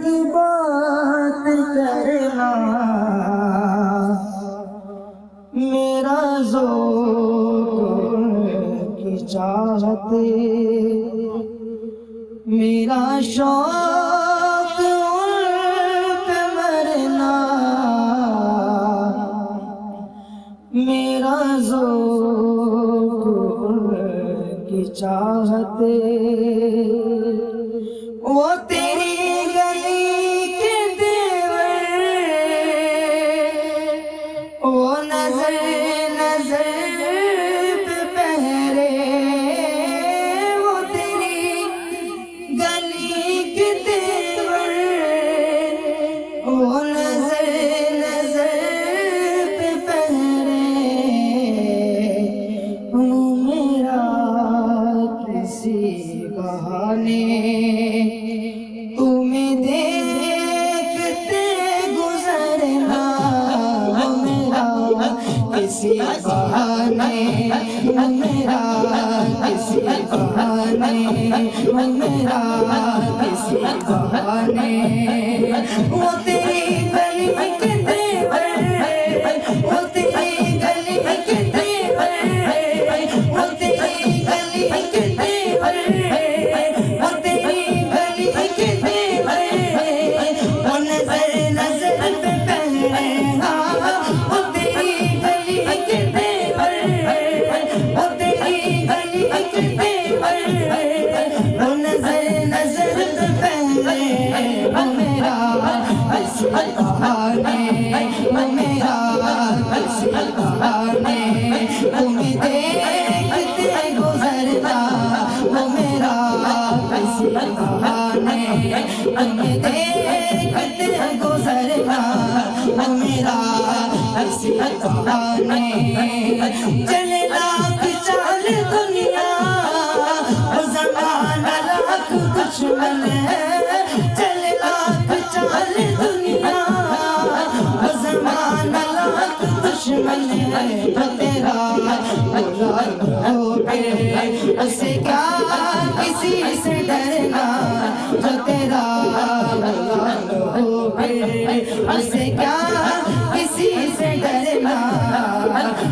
की बात करना, मेरा ज़ोर की चाहते, मेरा शौक उन पे मरना, मेरा ज़ोर की चाहते। वो तेरी गली के देवर, वो नजर नजर पे पहरे, वो तेरी गली के देवर, वो नजर नजर पे पहरे। मेरा किसी बहाने तुम्हें देखते गुजरना, मेरा किसी बहाने, मेरा किसी बहाने, मेरा किसी बहाने। वो तेरी गली के देवर, वो तेरी गली के देवर, वो तेरी गली के देवर, वो तेरी गली के देवर, वो नजर नजर पे पहरे। वो तेरी गली के देवर, वो तेरी गली के देवर, वो नजर नजर पे पहरे। वो मेरा किसी बहाने, वो मेरा किसी बहाने तुम्हें देखते गुजरना, वो मेरा किसी बहाने तुम्हें देखते गुजरना, वो मेरा किसी बहाने। चले लाख चाल दुनिया, वो ज़माना लाख दुश्मन है, चले लाख चाल दुनिया, वो ज़माना लाख दुश्मन है। तो तेरा बुरा हो गए उसे क्या किसी से डरना, जो तेरा बुरा हो गए उसे क्या किसी से डरना।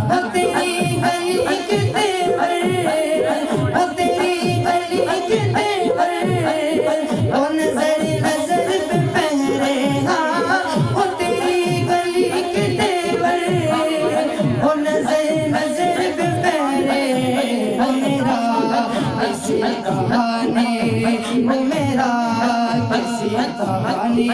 वो तेरी गली के देवर, वो तेरी गली के देवर, वो नजर नजर पे पहरे। वो तेरी गली के देवर, वो नजर नजर पे पहरे। वो मेरा किसी बहाने, वो मेरा किसी बहाने।